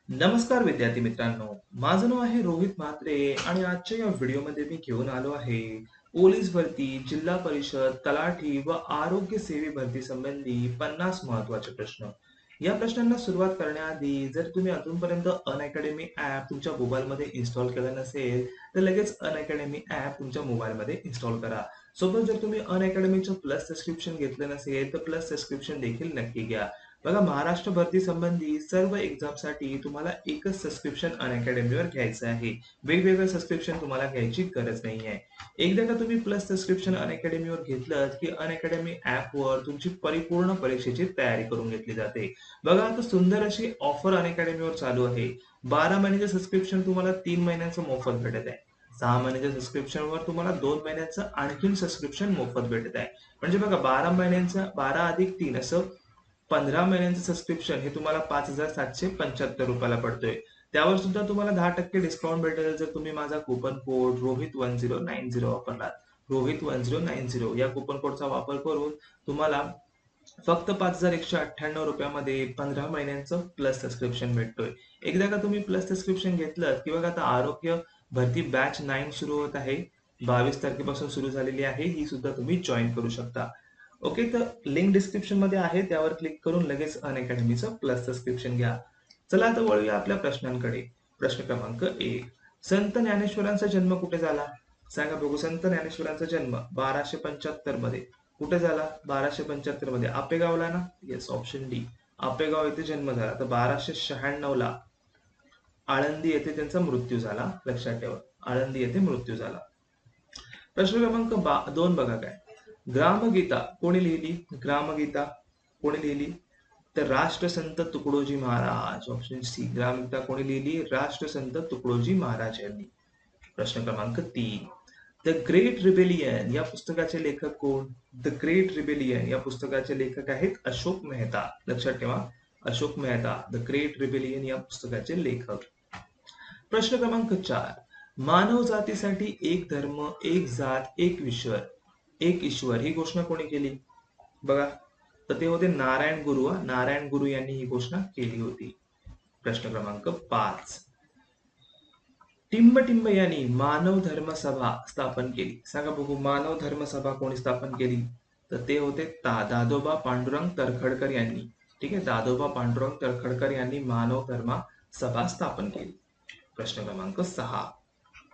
नमस्कार विद्यार्थी मित्रांनो, माझं नाव आहे रोहित म्हात्रे आणि आजच्या या व्हिडिओमध्ये मी घेऊन आलो आहे पोलीस भरती, जिल्हा परिषद, तलाठी व आरोग्य सेवी भरती संबंधी 50 महत्त्वाचे प्रश्न. या प्रश्नांना सुरुवात करण्याआधी जर तुम्ही अजूनपर्यंत अनअकॅडमी ॲप तुमच्या मोबाईलमध्ये इन्स्टॉल केलं नसेल, तर लगेच अनअकॅडमी ॲप तुमच्या मोबाईलमध्ये इन्स्टॉल करा. सोबत जर तुम्ही अनअकॅडमीचं प्लस सबस्क्रिप्शन घेतलं नसेल, तर प्लस सबस्क्रिप्शन देखील नक्की घ्या. बघा महाराष्ट्र भरती संबंधी सर्व एक्झामसाठी तुम्हाला एकच सबस्क्रिप्शन अनअकॅडमीवर घ्यायचं आहे. वेगवेगळं सबस्क्रिप्शन तुम्हाला घ्यायची गरज नाही आहे. एकदा का तुम्ही प्लस सबस्क्रिप्शन अनअकॅडमीवर घेतलं की अनअकॅडमी ॲपवर तुमची परिपूर्ण परीक्षेची तयारी करून घेतली जाते. बघा आता सुंदर अशी ऑफर अनअकॅडमीवर चालू आहे. 12 महिन्याचं सबस्क्रिप्शन तुम्हाला 3 महिन्याचं मोफत भेटत आहे. 6 महिन्याच्या सबस्क्रिप्शनवर तुम्हाला 2 महिन्याचं आणखीन सबस्क्रिप्शन मोफत भेटत आहे. म्हणजे बघा 12 महिन्यांचं 12 अधिक 3 असं 15 महिन्यांचं सबस्क्रिप्शन हे तुम्हाला 5,775 रुपयाला पडतोय. त्यावर सुद्धा तुम्हाला 10% डिस्काउंट भेटेल जर तुम्ही माझा कुपन कोड रोहित1090 वापरलात. रोहित1090 या कुपन कोडचा वापर करून तुम्हाला फक्त 5,198 रुपयामध्ये 15 महिन्यांचं प्लस सबस्क्रिप्शन भेटतोय. एकदा का तुम्ही प्लस सबस्क्रिप्शन घेतलं की बघा आता आरोग्य भरती बॅच 9 सुरू होत आहे. 22 तारखेपासून सुरू झालेली आहे. ही सुद्धा तुम्ही जॉईन करू शकता. ओके, तर लिंक डिस्क्रिप्शन मध्ये आहे, त्यावर क्लिक करून लगेच अनअकॅडमीचं प्लस सबस्क्रिप्शन घ्या. चला आता वळूया आपल्या प्रश्नांकडे. प्रश्न क्रमांक 1. संत ज्ञानेश्वरांचा जन्म कुठे झाला? सांगा बघू. संत ज्ञानेश्वरांचा जन्म 1275 मध्ये कुठे झाला? 1275 मध्ये आपेगावला ना? Yes, option D. आपेगाव येथे जन्म झाला. तर 1296 ला आळंदी येथे त्यांचा मृत्यू झाला. लक्षात ठेवा, आळंदी येथे मृत्यू झाला. प्रश्न क्रमांक 2 बघा काय. ग्रामगीता कोणी लिहिली? ग्रामगीता कोणी लिहिली? तर राष्ट्रसंत तुकडोजी महाराज. Option C. ग्रामगीता कोणी लिहिली? राष्ट्रसंत तुकडोजी महाराज यांनी. प्रश्न क्रमांक 3. द ग्रेट रिबेलियन या पुस्तकाचे लेखक कोण? द ग्रेट रिबेलियन या पुस्तकाचे लेखक आहेत अशोक मेहता. लक्षात ठेवा, Ashok Mehta the great rebellion या पुस्तकाचे लेखक. प्रश्न क्रमांक 4. मानव जातीसाठी एक धर्म, एक जात, एक ईश्वर ही घोषणा कोणी केली? बघा, तर ते होते नारायण गुरु. नारायण गुरु यांनी ही घोषणा केली होती. प्रश्न क्रमांक 5. टिंबटिंब यांनी मानव धर्म सभा स्थापन केली. सांगा बघू, मानव धर्म सभा कोणी स्थापन केली? तर ते होते दादोबा पांडुरंग तरखडकर यांनी. ठीक आहे, दादोबा पांडुरंग तरखडकर यांनी मानव धर्म सभा स्थापन केली. प्रश्न क्रमांक 6.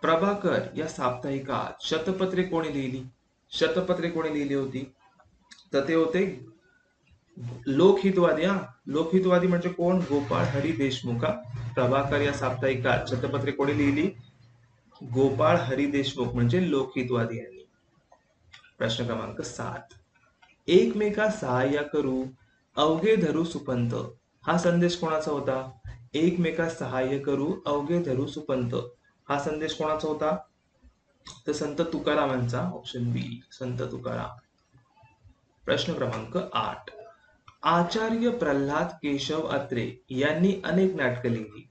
प्रभाकर या साप्ताहिकात शतपत्रे कोणी लिहिली? शतपत्रे कोणी लिहिली होती? तर ते होते लोकहितवादी. लोकहितवादी म्हणजे कोण? गोपाळ हरी देशमुख. प्रभाकर या साप्ताहिकात शतपत्रे कोणी लिहिली? गोपाळ हरी देशमुख म्हणजे लोकहितवादी यांनी. प्रश्न क्रमांक 7. एकमेका सहाय्य करू, अवघे धरू सुपंत हा संदेश कोणाचा होता? एकमेका सहाय्य करू, अवघे धरू सुपंत हा संदेश कोणाचा होता? तर संत तुकारामांचा. ऑप्शन बी, संत तुकाराम. प्रश्न क्रमांक 8. आचार्य प्रल्हाद केशव अत्रे यांनी अनेक नाटकं लिहिली.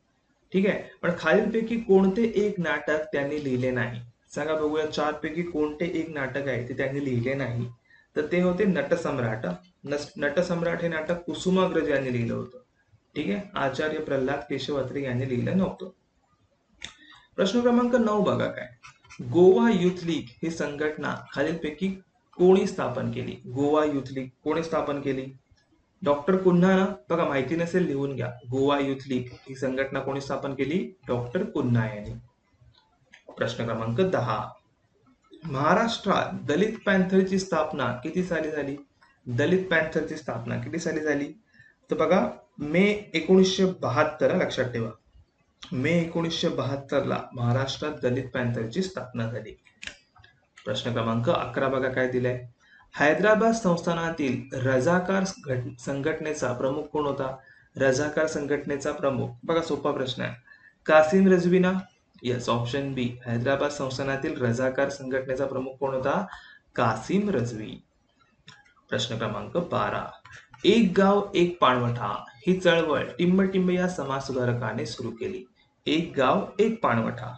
ठीक आहे, पण खालीलपैकी कोणते एक नाटक त्यांनी लिहिले नाही? सांगा बघूया, 4 पैकी कोणते एक नाटक आहे ते त्यांनी लिहिले नाही? तर ते होते नटसम्राट. नटसम्राट हे नाटक कुसुमाग्रज यांनी लिहिलं होतं. ठीक आहे, आचार्य प्रल्हाद केशव अत्रे यांनी लिहिलं नव्हतं. प्रश्न क्रमांक 9 बघा काय. गोवा युथ लीग ही संघटना खालीलपैकी कोणी स्थापन केली? गोवा युथ लीग कोणी स्थापन केली? डॉक्टर कुन्हा ना? बघा, माहिती नसेल लिहून घ्या. गोवा युथ लीग ही संघटना कोणी स्थापन केली? डॉक्टर कुन्हा यांनी. प्रश्न क्रमांक 10. महाराष्ट्रात दलित पॅन्थरची स्थापना किती साली झाली? दलित पॅन्थरची स्थापना किती साली झाली? तर बघा, मे 1972. लक्षात ठेवा, मे 1972 ला महाराष्ट्रात दलित पॅन्थरची स्थापना झाली. प्रश्न क्रमांक 11 बघा काय दिलाय. हैदराबाद संस्थानातील रजाकार संघटनेचा प्रमुख कोण होता? रजाकार संघटनेचा प्रमुख, बघा सोपा प्रश्न आहे. कासिम रजवी ना? येस, ऑप्शन बी. हैदराबाद संस्थानातील रजाकार संघटनेचा प्रमुख कोण होता? कासिम रजवी. प्रश्न क्रमांक 12. एक गाव एक पाणवठा ही चळवळ टिंबटिंब या समाजसुधारकाने सुरू केली. एक गाव एक पाणवठा,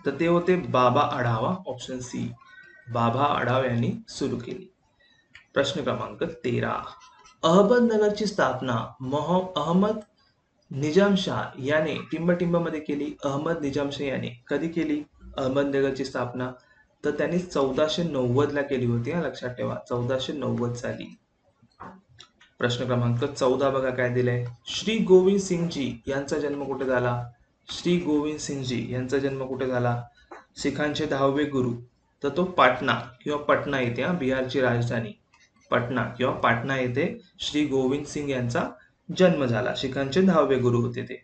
तर ते होते बाबा आढावा. ऑप्शन सी, बाबा आढाव यांनी सुरू केली. प्रश्न क्रमांक 13. अहमदनगरची स्थापना अहमद निजामशाह याने टिंबटिंबमध्ये केली. अहमद निजामशाह याने कधी केली अहमदनगरची स्थापना? तर त्यांनी 1490 ला केली होती. हा लक्षात ठेवा, 1490 साली. प्रश्न क्रमांक 14 बघा काय दिलंय. श्री गोविंद सिंगजी यांचा जन्म कुठे झाला? श्री गोविंद सिंगजी यांचा जन्म कुठे झाला? शिखांचे 10वे गुरु. तर तो पाटणा किंवा पटना येथे, बिहारची राजधानी पटना किंवा पाटणा येथे श्री गोविंद सिंग यांचा जन्म झाला. शिखांचे 10वे गुरु होते ते.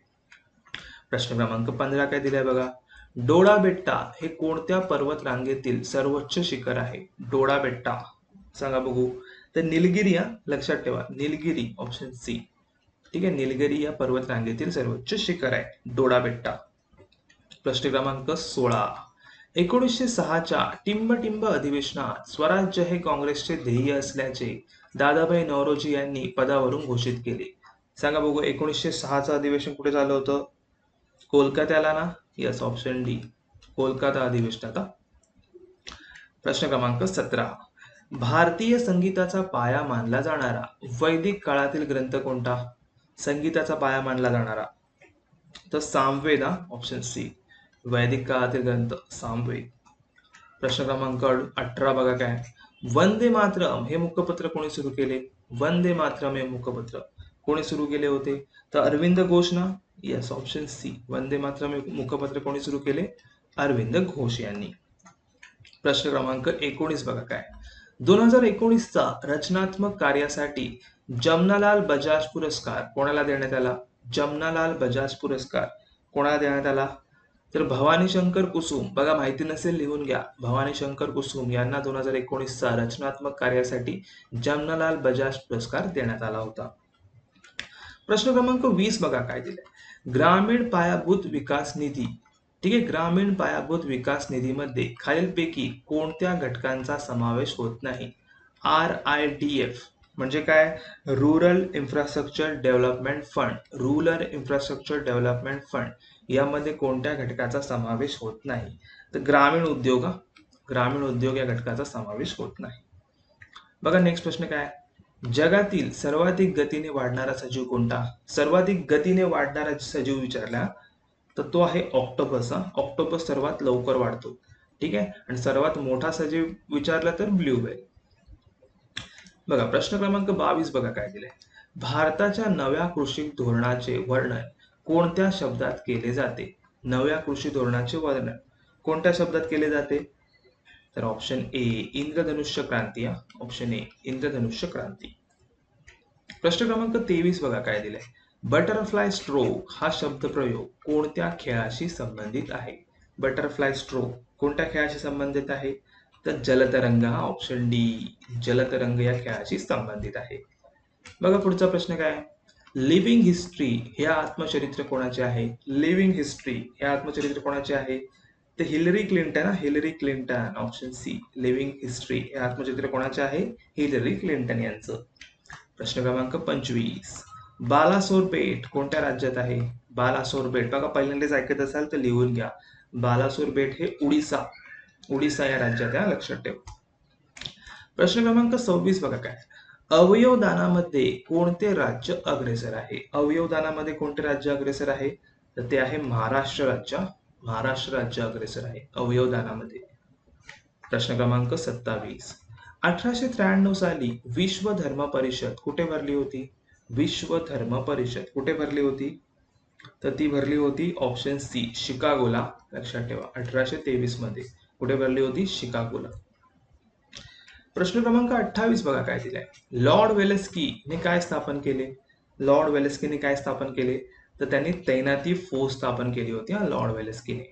प्रश्न क्रमांक 15 काय दिलाय बघा. डोळा बेट्टा हे कोणत्या पर्वत रांगेतील सर्वोच्च शिखर आहे? डोळा बेट्टा सांगा बघू. तर निलगिरी, लक्षात ठेवा, निलगिरी ऑप्शन सी. ठीक आहे, निलगिरी या पर्वत रांगेतील सर्वोच्च शिखर आहे डोळा बेट्टा. प्रश्न क्रमांक 16. 1906च्या टिंबटिंब अधिवेशनात स्वराज्य हे काँग्रेसचे ध्येय असल्याचे दादाभाई नौरोजी यांनी पदावरून घोषित केले. सांगा बघू, 1906चं अधिवेशन कुठे झालं होतं? कोलकात्याला ना? यस, ऑप्शन डी, कोलकाता अधिवेशनात. प्रश्न क्रमांक 17. भारतीय संगीताचा पाया मानला जाणारा वैदिक काळातील ग्रंथ कोणता? संगीताचा पाया मानला जाणारा तर सामवेद, ऑप्शन सी, वैदिक काळातील ग्रंथ सामवेद. प्रश्न क्रमांक 18 बघा काय. वंदे मातरम हे मुखपत्र कोणी सुरू केले? वंदे मातरम हे मुखपत्र कोणी सुरू केले होते? तर अरविंद घोष ना? Yes, option C, Vande Mataram हे मुखपत्र कोणी सुरू केले? अरविंद घोष यांनी. प्रश्न क्रमांक 19 बघा काय. 2019चा रचनात्मक कार्यासाठी जमनालाल बजाज पुरस्कार कोणाला देण्यात आला? जमनालाल बजाज पुरस्कार कोणाला देण्यात आला? तर भवानी शंकर कुसुम, बघा माहिती नसेल लिहून घ्या, भवानी शंकर कुसुम यांना 2019चा रचनात्मक कार्यासाठी जमनालाल बजाज पुरस्कार देण्यात आला होता. प्रश्न क्रमांक 20 बघा काय दिलंय. ग्रामीण पायाभूत विकास निधी, ठीक आहे, ग्रामीण पायाभूत विकास निधीमध्ये खालीलपैकी कोणत्या घटकांचा समावेश होत नाही? RIDF म्हणजे काय? Rural infrastructure development fund. Rural infrastructure development fund यामध्ये कोणत्या घटकाचा समावेश होत नाही? तर ग्रामीण उद्योग, ग्रामीण उद्योग या घटकाचा समावेश होत नाही. बघा नेक्स्ट प्रश्न काय. जगातील सर्वाधिक गतीने वाढणारा सजीव कोणता? सर्वाधिक गतीने वाढणारा सजीव विचारला तर तो आहे ऑक्टोपस. ऑक्टोपस सर्वात लवकर वाढतो. ठीक आहे, आणि सर्वात मोठा सजीव विचारला तर ब्ल्यू व्हेल. बघा प्रश्न क्रमांक 22 बघा काय दिलंय. भारताच्या नव्या कृषी धोरणाचे वर्णन कोणत्या शब्दात केले जाते? नव्या कृषी धोरणाचे वर्णन कोणत्या शब्दात केले जाते? तर ऑप्शन ए, इंद्रधनुष्य क्रांती. ऑप्शन ए, इंद्रधनुष्य क्रांती. प्रश्न क्रमांक 23 बघा काय दिलंय. बटरफ्लाय स्ट्रोक हा शब्दप्रयोग कोणत्या खेळाशी संबंधित आहे? बटरफ्लाय स्ट्रोक कोणत्या खेळाशी संबंधित आहे? तर जलतरंग, ऑप्शन डी, जलतरंग या खेळाशी संबंधित आहे. बघा पुढचा प्रश्न काय. लिव्हिंग हिस्ट्री हे आत्मचरित्र कोणाचे आहे? लिव्हिंग हिस्ट्री हे आत्मचरित्र कोणाचे आहे? तर Hillary Clinton. Hillary Clinton, option C, living history हे आत्मचरित्र कोणाचे आहे? हिलरी क्लिंटन यांचं. प्रश्न क्रमांक 25. बालासोर बेट कोणत्या राज्यात आहे? बालासोर बेट, बघा पहिल्यांदाच ऐकत असाल तर लिहून घ्या. बालासोर बेट हे उडीसा, उडीसा या राज्यात आहे, लक्षात ठेव. प्रश्न क्रमांक 26 बघा काय. अवयवदानामध्ये कोणते राज्य अग्रेसर आहे? अवयवदानामध्ये कोणते राज्य अग्रेसर आहे? तर ते आहे महाराष्ट्र राज्य. महाराष्ट्र राज्य अग्रेसर आहे अवयवदानामध्ये. प्रश्न क्रमांक 27. 1893 साली विश्व धर्म परिषद कुठे भरली होती? विश्व धर्म परिषद कुठे भरली होती? तर ती भरली होती ऑप्शन सी, शिकागोला. लक्षात ठेवा, 1823 मध्ये कुठे भरली होती? शिकागोला. प्रश्न क्रमांक 28 बघा काय दिलाय. लॉर्ड वेलेस्कीने काय स्थापन केले? लॉर्ड वेलेस्कीने काय स्थापन केले? तर त्यांनी तैनाती फौज स्थापन केली होती लॉर्ड वेलेस्कीने.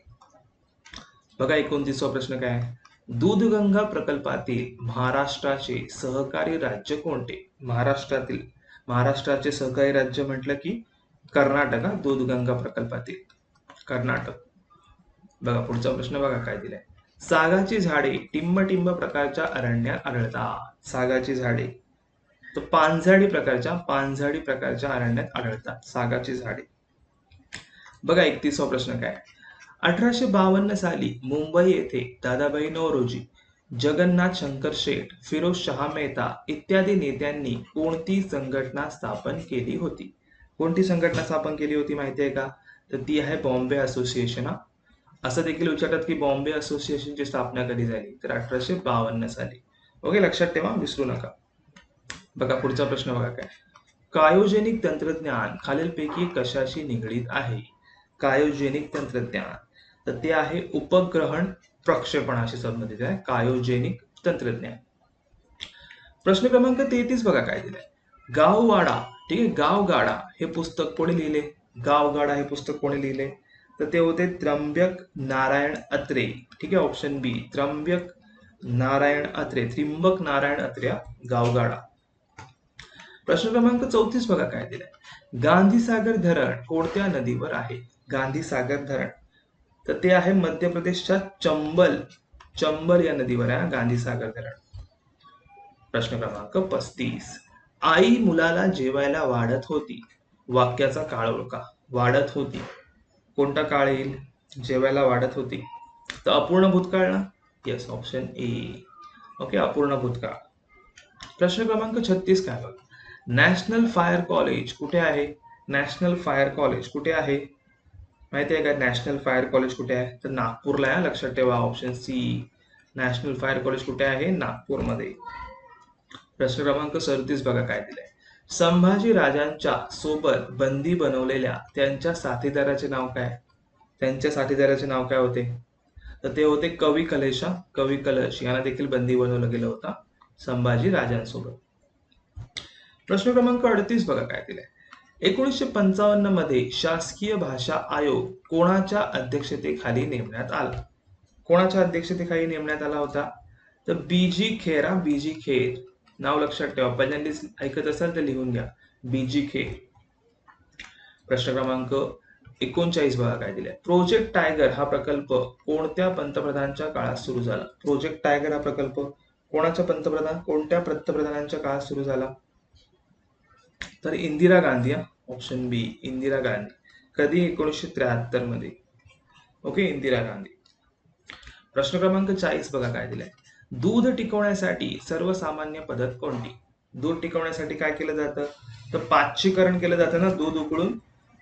बघा 29वा प्रश्न काय. दूधगंगा प्रकल्पातील महाराष्ट्राचे सहकारी राज्य कोणते? महाराष्ट्राचे सहकारी राज्य म्हटलं की कर्नाटक. दूधगंगा प्रकल्पातील कर्नाटक. बघा पुढचा प्रश्न बघा काय दिलाय. सागाची झाडे टिंबटिंब प्रकारच्या अरण्यात आढळतात. सागाची झाडे तर पानझडी प्रकारच्या अरण्यात आढळतात सागाची झाडे. बघा 31वा प्रश्न काय. 1852 साली मुंबई येथे दादाभाई नौरोजी, जगन्नाथ शंकर शेठ, फिरोज शहा मेहता इत्यादी नेत्यांनी कोणती संघटना स्थापन केली होती? कोणती संघटना स्थापन केली होती माहिती आहे का? तर ती आहे बॉम्बे असोसिएशन. असं देखील विचारतात की बॉम्बे असोसिएशनची स्थापना कधी झाली? तर 1852 साली. ओके, लक्षात ठेवा, विसरू नका. बघा पुढचा प्रश्न बघा काय. क्रायोजेनिक तंत्रज्ञान खालीलपैकी कशाशी निगडीत आहे? क्रायोजेनिक तंत्रज्ञान, तर ते आहे उपग्रहण प्रक्षेपणाशी संबंधित आहे क्रायोजेनिक तंत्रज्ञान. प्रश्न क्रमांक 33 बघा काय दिलंय. गाववाडा, ठीक आहे, गावगाडा हे पुस्तक कोणी लिहिले? गावगाडा हे पुस्तक कोणी लिहिले? तर ते होते त्र्यंबक नारायण अत्रे. ठीक आहे, ऑप्शन बी त्र्यंबक नारायण अत्रे, त्र्यंबक नारायण अत्रे गावगाडा. प्रश्न क्रमांक 34 बघा काय दिलाय. गांधीसागर धरण कोणत्या नदीवर आहे? गांधीसागर धरण, तर ते आहे मध्य प्रदेशच्या चंबल, चंबल या नदीवर आहे गांधीसागर धरण. प्रश्न क्रमांक 35. आई मुलाला जेवायला वाढत होती, वाक्याचा काळ ओळखा. वाढत होती, कोणता काळ येईल? जेवायला वाढत होती, तर अपूर्ण भूतकाळ ना. Yes, option A. ओके, अपूर्ण भूतकाळ. प्रश्न क्रमांक 36 काय बघा. नॅशनल फायर कॉलेज कुठे आहे? नॅशनल फायर कॉलेज कुठे आहे माहिती आहे का? नॅशनल फायर कॉलेज कुठे आहे? तर नागपूरला आहे, लक्षात ठेवा, option C. National fire college कुठे आहे? नागपूरमध्ये. प्रश्न क्रमांक 37 बघा काय दिलंय. संभाजी राजांच्या सोबत बंदी बनवलेल्या त्यांच्या साथीदाराचे नाव काय? त्यांच्या साथीदाराचे नाव काय होते? तर ते होते कवी कलेशा, कवी कलश यांना देखील बंदी बनवलं गेलं होतं संभाजी राजांसोबत. प्रश्न क्रमांक 38 बघा काय दिलाय. 1955 मध्ये शासकीय भाषा आयोग कोणाच्या अध्यक्षतेखाली नेमण्यात आला? कोणाच्या अध्यक्षतेखाली नेमण्यात आला होता? तर बीजी खेर. बीजी खेर नाव लक्षात ठेवा, पहिल्यांदाच ऐकत असाल तर लिहून घ्या, बीजी खेर. प्रश्न क्रमांक 39 बघा काय दिलाय. प्रोजेक्ट टायगर हा प्रकल्प कोणत्या पंतप्रधानांच्या काळात सुरू झाला? प्रोजेक्ट टायगर हा प्रकल्प कोणाच्या पंतप्रधानांच्या काळात सुरू झाला? तर इंदिरा गांधी. ऑप्शन बी इंदिरा गांधी. कधी? 1973 मध्ये. ओके, इंदिरा गांधी. प्रश्न क्रमांक 40 बघा काय दिलाय. दूध टिकवण्यासाठी सर्वसामान्य पद्धत कोणती? दूध टिकवण्यासाठी काय केलं जातं? तर पाचशीकरण केलं जातं ना, दूध उकळून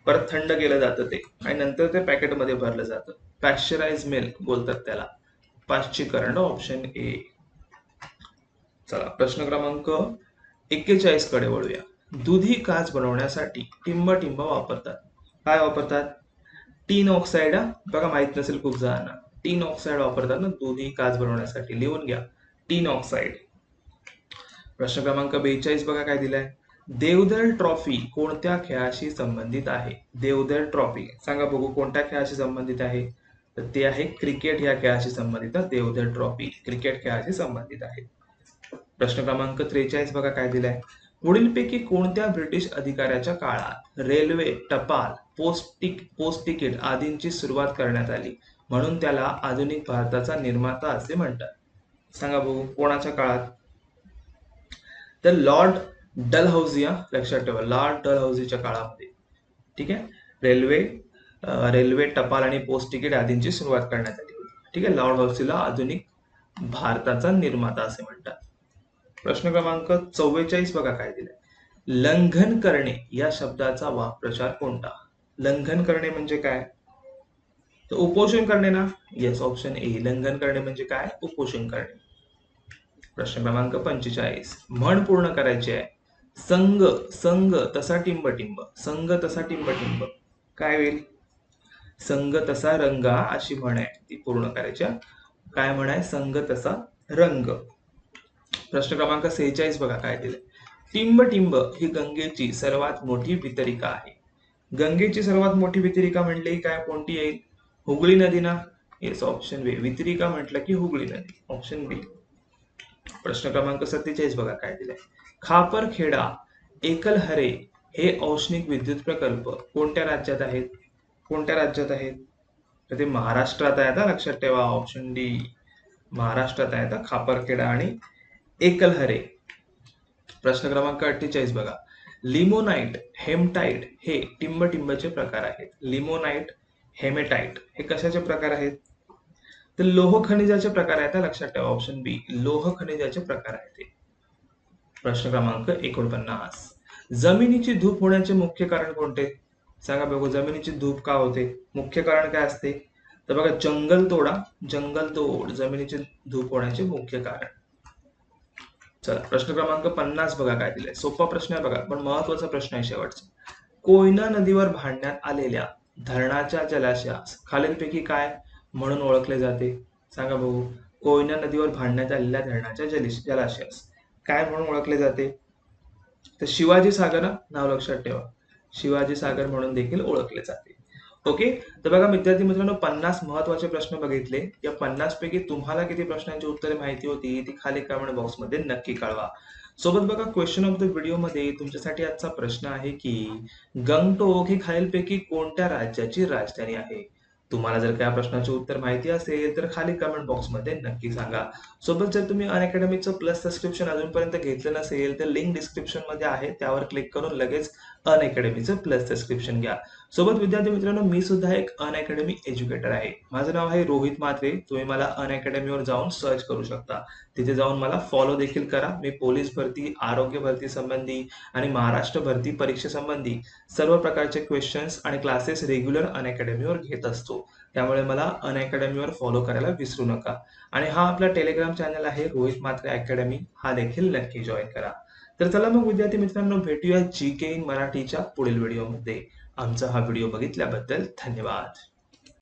परत थंड केलं जातं ते, आणि नंतर ते पॅकेटमध्ये भरलं जातं. पॅश्चराइज मिल्क बोलतात त्याला, पाचशीकरण. Option A. चला प्रश्न क्रमांक 41 कडे वळूया. दुधी काच बनवण्यासाठी टिंब वापरतात. काय वापरतात? टीन ऑक्साईड. बघा माहित नसेल खूप जणांना, टीन ऑक्साईड वापरतात ना दुधी काच बनवण्यासाठी, लिहून घ्या, टीन ऑक्साईड. प्रश्न क्रमांक 42 बघा काय दिलाय. देवधर ट्रॉफी कोणत्या खेळाशी संबंधित आहे? देवधर ट्रॉफी सांगा बघू कोणत्या खेळाशी संबंधित आहे? तर ते आहे क्रिकेट या खेळाशी संबंधित. देवधर ट्रॉफी क्रिकेट खेळाशी संबंधित आहे. प्रश्न क्रमांक 43 बघा काय दिलाय. पुढीलपैकी कोणत्या ब्रिटिश अधिकाऱ्याच्या काळात रेल्वे, टपाल, पोस्ट तिकीट आदींची सुरुवात करण्यात आली, म्हणून त्याला आधुनिक भारताचा निर्माता असे म्हणतात? सांगा बघू कोणाच्या काळात? तर लॉर्ड डलहौसी. लक्षात ठेवा, लॉर्ड डलहौसीच्या काळामध्ये. ठीक आहे, रेल्वे, टपाल आणि पोस्ट तिकीट आदींची सुरुवात करण्यात आली होती. ठीक आहे, लॉर्ड हौसीला आधुनिक भारताचा निर्माता असे म्हणतात. प्रश्न क्रमांक 44 बघा काय दिलाय. लंघन करणे या शब्दाचा वाक्प्रचार कोणता? लंघन करणे म्हणजे काय? तर उपोषण करणे ना. Yes, option A. लंघन करणे म्हणजे काय? उपोषण करणे. प्रश्न क्रमांक 45. म्हण पूर्ण करायची आहे. संग संग तसा टिंब टिंब, संग तसा टिंब टिंब काय होईल? संग तसा रंग, अशी म्हण आहे, ती पूर्ण करायची. काय म्हण आहे? संग तसा रंग. प्रश्न क्रमांक 46 बघा काय दिलंय. टिंब टिंब ही गंगेची सर्वात मोठी वितरिका आहे. गंगेची सर्वात मोठी वितरिका म्हटली काय, कोणती येईल? हुगळी नदी ना. येस, ऑप्शन बी. वितरिका म्हटलं की हुगळी नदी, ऑप्शन बी. प्रश्न क्रमांक 47 बघा काय दिलाय. खापरखेडा एकलहरे हे औष्णिक विद्युत प्रकल्प कोणत्या राज्यात आहेत? कोणत्या राज्यात आहेत? तर ते महाराष्ट्रात आहेत, लक्षात ठेवा, ऑप्शन डी. महाराष्ट्रात आहेत खापरखेडा आणि एकलहरे. प्रश्न क्रमांक 48 बघा. लिमोनाइट, हेमटाइट हे टिंबटिंबचे प्रकार आहेत. लिमोनाइट, हेमेटाइट हे कशाचे प्रकार आहेत? तर लोह खनिजाचे प्रकार आहेत, लक्षात ठेवा, ऑप्शन बी. लोह खनिजाचे प्रकार आहेत. प्रश्न क्रमांक 49. जमिनीची धूप होण्याचे मुख्य कारण कोणते? सांगा बघू, जमिनीची धूप का होते? मुख्य कारण काय असते? तर बघा, जंगलतोड जमिनीची धूप होण्याचे मुख्य कारण. चला, प्रश्न क्रमांक 50 बघा काय दिलाय. सोपा प्रश्न आहे बघा, पण महत्वाचा प्रश्न आहे शेवटचा. कोयना नदीवर बांधण्यात आलेल्या धरणाच्या जलाशयास खालीलपैकी काय म्हणून ओळखले जाते? सांगा बघू, कोयना नदीवर बांधण्यात आलेल्या धरणाच्या जलाशयास काय म्हणून ओळखले जाते? तर शिवाजी सागर हा नाव लक्षात ठेवा. शिवाजी सागर म्हणून देखील ओळखले जाते. ओके. तर बघा विद्यार्थी मित्रांनो, 50 महत्वाचे प्रश्न बघितले. या 50 पैकी तुम्हाला किती प्रश्नांची उत्तरे माहिती होती ती खाली कमेंट बॉक्स मध्ये नक्की कळवा. सोबत बघा, क्वेश्चन ऑफ द व्हिडिओ मध्ये तुमच्यासाठी आजचा प्रश्न आहे की गंगटोक ही खालीलपैकी कोणत्या राज्याची राजधानी आहे? तुम्हाला जर त्या प्रश्नाचे उत्तर माहिती असेल तर खाली कमेंट बॉक्स मध्ये नक्की सांगा. सोबत जर तुम्ही अनअकॅडमीचं प्लस सबस्क्रिप्शन अजूनपर्यंत घेतलं नसेल तर लिंक डिस्क्रिप्शन मध्ये आहे, त्यावर क्लिक करून लगेच अनअकॅडमीचं प्लस सबस्क्रिप्शन घ्या. सोबत विद्यार्थी मित्रांनो, मी सुद्धा एक अनअकॅडमी एज्युकेटर आहे. माझं नाव आहे रोहित म्हात्रे. तुम्ही मला अनअकॅडमीवर जाऊन सर्च करू शकता. तिथे जाऊन मला फॉलो देखील करा. मी पोलीस भरती, आरोग्य भरती संबंधी आणि महाराष्ट्र भरती परीक्षेसंबंधी सर्व प्रकारचे क्वेश्चन्स आणि क्लासेस रेग्युलर अनअकॅडमीवर घेत असतो. त्यामुळे मला अनअकॅडमीवर फॉलो करायला विसरू नका. आणि हा आपला टेलिग्राम चॅनल आहे रोहित म्हात्रे अकॅडमी, हा देखील नक्की जॉईन करा. तर चला मग विद्यार्थी मित्रांनो, भेटूया जी के इन मराठीच्या पुढील व्हिडिओमध्ये. आमचा हा व्हिडिओ बघितल्याबद्दल धन्यवाद.